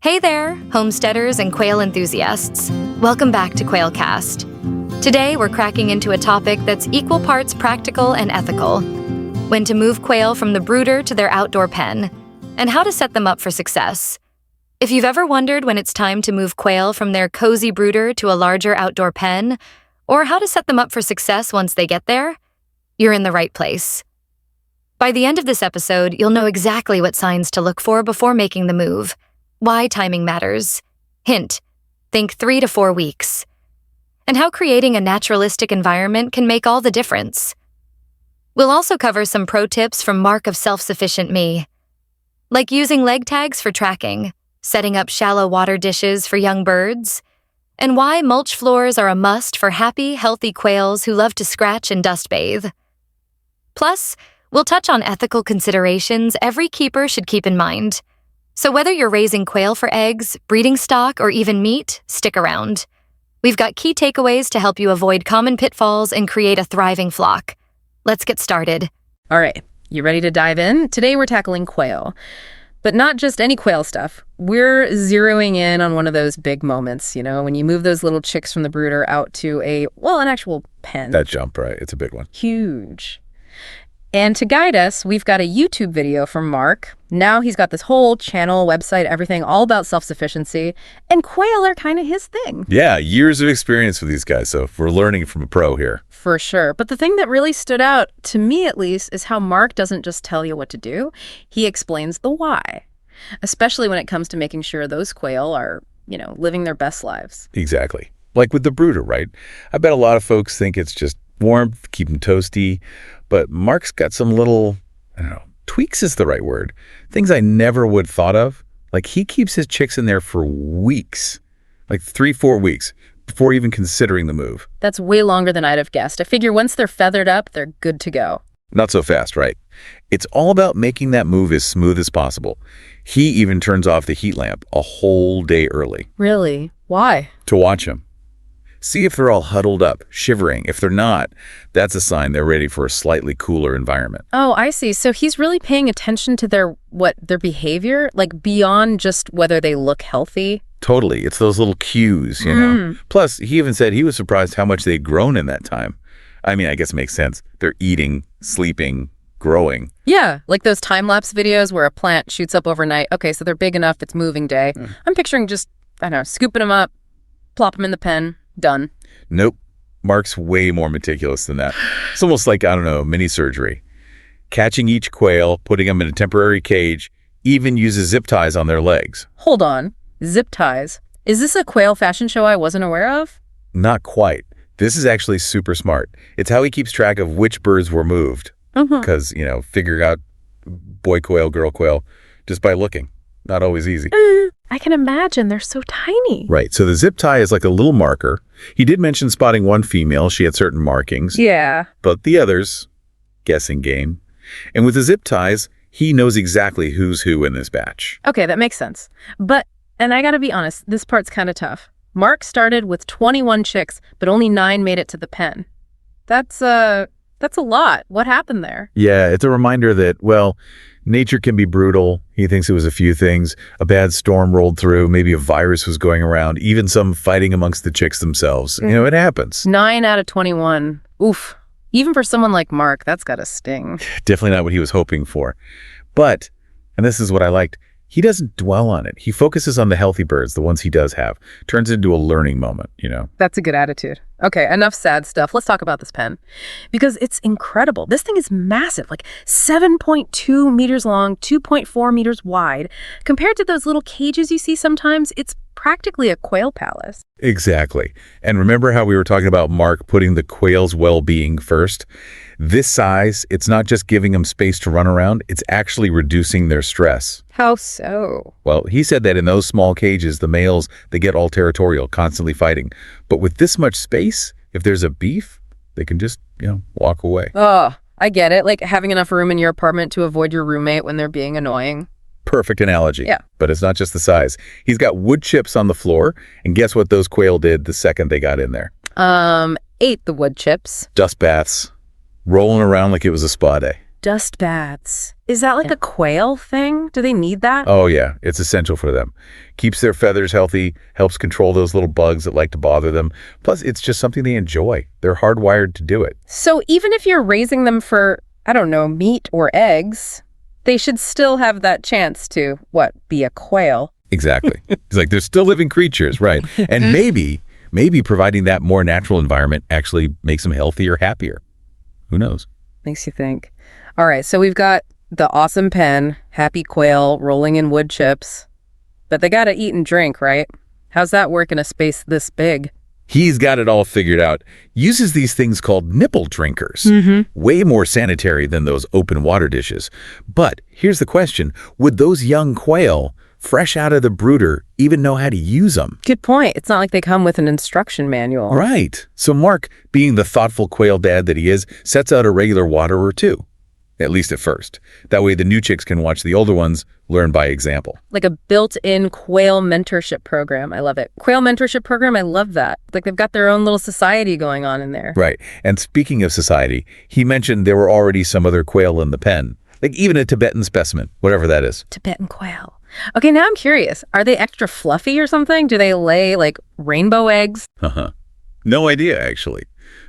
Hey there, homesteaders and quail enthusiasts. Welcome back to Quailcast. Today, we're cracking into a topic that's equal parts practical and ethical: when to move quail from the brooder to their outdoor pen, and how to set them up for success. If you've ever wondered when it's time to move quail from their cozy brooder to a larger outdoor pen, or how to set them up for success once they get there, you're in the right place. By the end of this episode, you'll know exactly what signs to look for before making the move, why timing matters. Hint, think 3 to 4 weeks. And how creating a naturalistic environment can make all the difference. We'll also cover some pro tips from Mark of Self-Sufficient Me, like using leg tags for tracking, setting up shallow water dishes for young birds, and why mulch floors are a must for happy, healthy quails who love to scratch and dust bathe. Plus, we'll touch on ethical considerations every keeper should keep in mind. So whether you're raising quail for eggs, breeding stock, or even meat, stick around. We've got key takeaways to help you avoid common pitfalls and create a thriving flock. Let's get started. All right, you ready to dive in? Today we're tackling quail. But not just any quail stuff. We're zeroing in on one of those big moments, when you move those little chicks from the brooder out to an actual pen. That jump, right? It's a big one. Huge. And to guide us, we've got a YouTube video from Mark. Now he's got this whole channel, website, everything, all about self-sufficiency. And quail are kind of his thing. Yeah, years of experience with these guys, so we're learning from a pro here. For sure. But the thing that really stood out, to me at least, is how Mark doesn't just tell you what to do. He explains the why, especially when it comes to making sure those quail are, living their best lives. Exactly. Like with the brooder, right? I bet a lot of folks think it's just warmth, keep them toasty, but Mark's got some little, tweaks is the right word. Things I never would thought of. Like he keeps his chicks in there for weeks, like 3-4 weeks, before even considering the move. That's way longer than I'd have guessed. I figure once they're feathered up, they're good to go. Not so fast, right? It's all about making that move as smooth as possible. He even turns off the heat lamp a whole day early. Really? Why? To watch them. See if they're all huddled up, shivering. If they're not, that's a sign they're ready for a slightly cooler environment. Oh, I see. So he's really paying attention to their behavior, like beyond just whether they look healthy? Totally. It's those little cues, Plus, he even said he was surprised how much they'd grown in that time. I mean, I guess it makes sense. They're eating, sleeping, growing. Yeah, like those time-lapse videos where a plant shoots up overnight. Okay, so they're big enough, it's moving day. I'm picturing just, scooping them up, plop them in the pen. Done. Nope. Mark's way more meticulous than that. It's almost like, mini surgery. Catching each quail, putting them in a temporary cage, even uses zip ties on their legs. Hold on. Zip ties. Is this a quail fashion show I wasn't aware of? Not quite. This is actually super smart. It's how he keeps track of which birds were moved. Because, figuring out boy quail, girl quail, just by looking. Not always easy. I can imagine. They're so tiny. Right. So the zip tie is like a little marker. He did mention spotting one female. She had certain markings. Yeah. But the others, guessing game. And with the zip ties, he knows exactly who's who in this batch. Okay, that makes sense. And I gotta be honest, this part's kind of tough. Mark started with 21 chicks, but only 9 made it to the pen. That's a lot. What happened there? Yeah, it's a reminder that, nature can be brutal. He thinks it was a few things. A bad storm rolled through. Maybe a virus was going around. Even some fighting amongst the chicks themselves. It happens. 9 out of 21. Oof. Even for someone like Mark, that's got to sting. Definitely not what he was hoping for. But, and this is what I liked, he doesn't dwell on it. He focuses on the healthy birds, the ones he does have. Turns it into a learning moment, That's a good attitude. Okay, enough sad stuff. Let's talk about this pen. Because it's incredible. This thing is massive, like 7.2 meters long, 2.4 meters wide. Compared to those little cages you see sometimes, it's practically a quail palace. Exactly. And remember how we were talking about Mark putting the quail's well-being first? This size, it's not just giving them space to run around, it's actually reducing their stress. How so? Well, he said that in those small cages, the males, they get all territorial, constantly fighting. But with this much space, if there's a beef, they can just, walk away. Oh, I get it. Like having enough room in your apartment to avoid your roommate when they're being annoying. Perfect analogy. Yeah. But it's not just the size. He's got wood chips on the floor, and guess what those quail did the second they got in there? Ate the wood chips. Dust baths, rolling around like it was a spa day. dust baths. Is that like a quail thing? Do they need that? Oh yeah, it's essential for them. Keeps their feathers healthy, helps control those little bugs that like to bother them. Plus, it's just something they enjoy. They're hardwired to do it. So even if you're raising them for, I don't know, meat or eggs, they should still have that chance to, be a quail. Exactly. It's like they're still living creatures, right? And maybe providing that more natural environment actually makes them healthier, happier. Who knows? Makes you think. All right, so we've got the awesome pen, happy quail rolling in wood chips. But they gotta eat and drink, right? How's that work in a space this big? He's got it all figured out. Uses these things called nipple drinkers. Way more sanitary than those open water dishes. But here's the question. Would those young quail, fresh out of the brooder, even know how to use them? Good point. It's not like they come with an instruction manual. Right. So Mark, being the thoughtful quail dad that he is, sets out a regular waterer too. At least at first. That way the new chicks can watch the older ones learn by example. Like a built-in quail mentorship program. I love it. Quail mentorship program, I love that. Like they've got their own little society going on in there. Right. And speaking of society, he mentioned there were already some other quail in the pen. Like even a Tibetan specimen, whatever that is. Tibetan quail. Okay, now I'm curious. Are they extra fluffy or something? Do they lay like rainbow eggs? No idea, actually.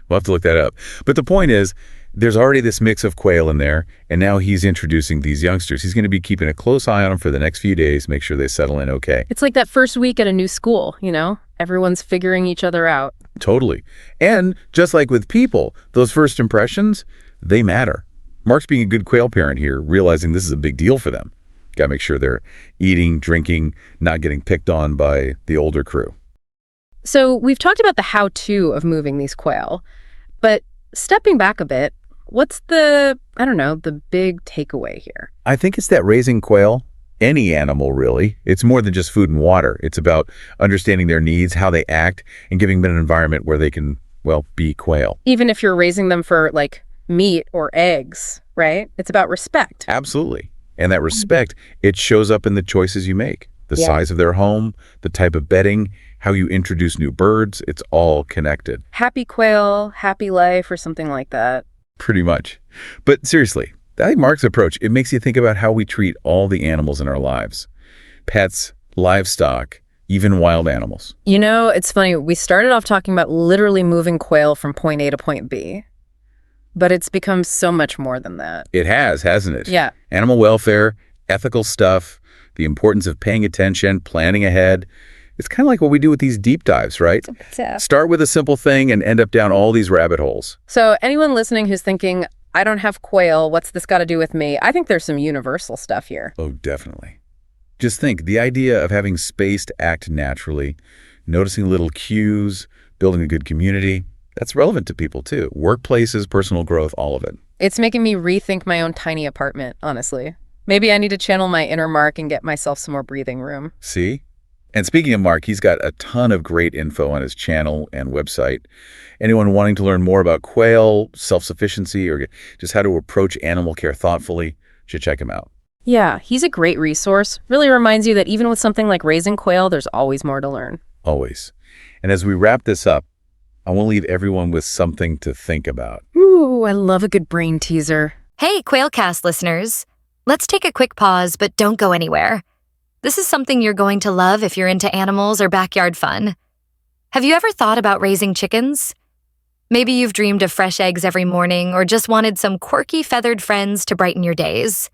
We'll have to look that up. But the point is, there's already this mix of quail in there, and now he's introducing these youngsters. He's going to be keeping a close eye on them for the next few days, make sure they settle in okay. It's like that first week at a new school, you know? Everyone's figuring each other out. Totally. And just like with people, those first impressions, they matter. Mark's being a good quail parent here, realizing this is a big deal for them. Got to make sure they're eating, drinking, not getting picked on by the older crew. So we've talked about the how-to of moving these quail, but stepping back a bit, what's the big takeaway here? I think it's that raising quail, any animal really, it's more than just food and water. It's about understanding their needs, how they act, and giving them an environment where they can, be quail. Even if you're raising them for, like, meat or eggs, right? It's about respect. Absolutely. And that respect, it shows up in the choices you make. The size of their home, the type of bedding, how you introduce new birds, it's all connected. Happy quail, happy life, or something like that. Pretty much. But seriously, I like Mark's approach. It makes you think about how we treat all the animals in our lives. Pets, livestock, even wild animals. You know, it's funny. We started off talking about literally moving quail from point A to point B. But it's become so much more than that. It has, hasn't it? Yeah. Animal welfare, ethical stuff, the importance of paying attention, planning ahead. It's kind of like what we do with these deep dives, right? Start with a simple thing and end up down all these rabbit holes. So anyone listening who's thinking, I don't have quail, what's this got to do with me? I think there's some universal stuff here. Oh, definitely. Just think, the idea of having space to act naturally, noticing little cues, building a good community, that's relevant to people too. Workplaces, personal growth, all of it. It's making me rethink my own tiny apartment, honestly. Maybe I need to channel my inner Mark and get myself some more breathing room. See? And speaking of Mark, he's got a ton of great info on his channel and website. Anyone wanting to learn more about quail, self-sufficiency, or just how to approach animal care thoughtfully should check him out. Yeah, he's a great resource. Really reminds you that even with something like raising quail, there's always more to learn. Always. And as we wrap this up, I want to leave everyone with something to think about. Ooh, I love a good brain teaser. Hey, Quailcast listeners. Let's take a quick pause, but don't go anywhere. This is something you're going to love if you're into animals or backyard fun. Have you ever thought about raising chickens? Maybe you've dreamed of fresh eggs every morning or just wanted some quirky feathered friends to brighten your days.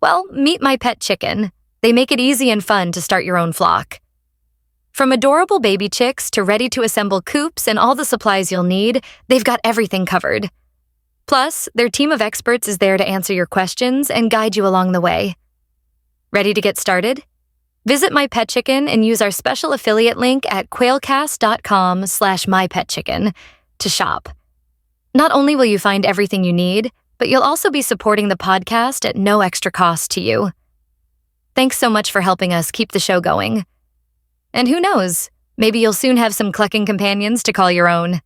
Well, meet My Pet Chicken. They make it easy and fun to start your own flock. From adorable baby chicks to ready-to-assemble coops and all the supplies you'll need, they've got everything covered. Plus, their team of experts is there to answer your questions and guide you along the way. Ready to get started? Visit My Pet Chicken and use our special affiliate link at quailcast.com/mypetchicken to shop. Not only will you find everything you need, but you'll also be supporting the podcast at no extra cost to you. Thanks so much for helping us keep the show going. And who knows, maybe you'll soon have some clucking companions to call your own.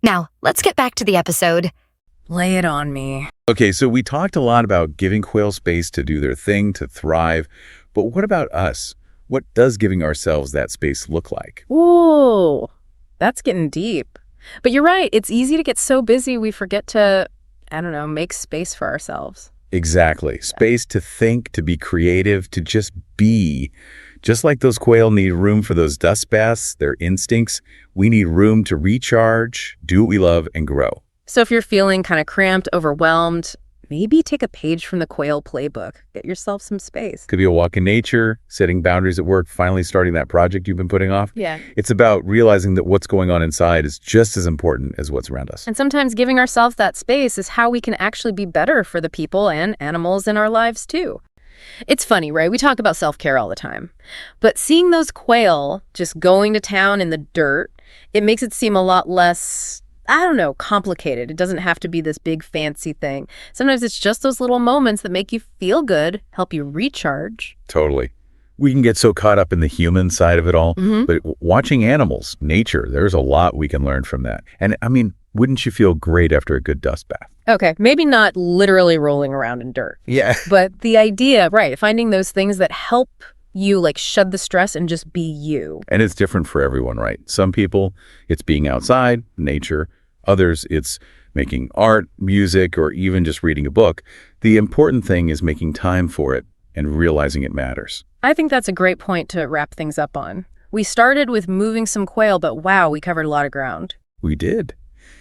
Now, let's get back to the episode. Lay it on me. Okay, so we talked a lot about giving quail space to do their thing, to thrive. But what about us? What does giving ourselves that space look like? Ooh, that's getting deep. But you're right. It's easy to get so busy we forget to I don't know, make space for ourselves. Exactly. Space to think, to be creative, to just be. Just like those quail need room for those dust baths, their instincts, we need room to recharge, do what we love, and grow. So if you're feeling kind of cramped, overwhelmed, maybe take a page from the Quail playbook. Get yourself some space. Could be a walk in nature, setting boundaries at work, finally starting that project you've been putting off. Yeah. It's about realizing that what's going on inside is just as important as what's around us. And sometimes giving ourselves that space is how we can actually be better for the people and animals in our lives too. It's funny, right? We talk about self-care all the time. But seeing those quail just going to town in the dirt, it makes it seem a lot less, I don't know, complicated. It doesn't have to be this big fancy thing. Sometimes it's just those little moments that make you feel good, help you recharge. Totally. We can get so caught up in the human side of it all, but watching animals, nature, there's a lot we can learn from that. And I mean, wouldn't you feel great after a good dust bath? Okay, maybe not literally rolling around in dirt. Yeah. But the idea, right, finding those things that help you like shed the stress and just be you. And it's different for everyone, right? Some people, it's being outside, nature. Others, it's making art, music, or even just reading a book. The important thing is making time for it and realizing it matters. I think that's a great point to wrap things up on. We started with moving some quail, but wow, we covered a lot of ground. We did.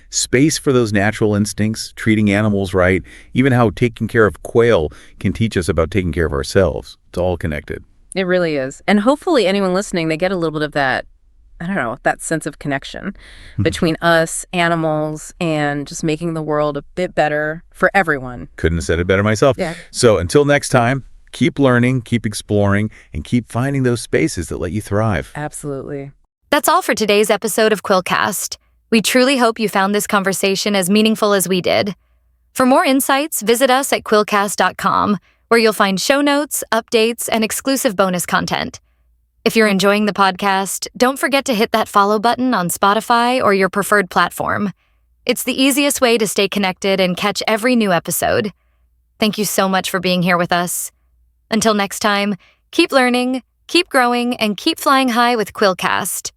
Space for those natural instincts, treating animals right, even how taking care of quail can teach us about taking care of ourselves. It's all connected. It really is. And hopefully anyone listening, they get a little bit of that, I don't know, that sense of connection between us, animals, and just making the world a bit better for everyone. Couldn't have said it better myself. Yeah. So until next time, keep learning, keep exploring, and keep finding those spaces that let you thrive. Absolutely. That's all for today's episode of Quillcast. We truly hope you found this conversation as meaningful as we did. For more insights, visit us at quillcast.com, where you'll find show notes, updates, and exclusive bonus content. If you're enjoying the podcast, don't forget to hit that follow button on Spotify or your preferred platform. It's the easiest way to stay connected and catch every new episode. Thank you so much for being here with us. Until next time, keep learning, keep growing, and keep flying high with Quillcast.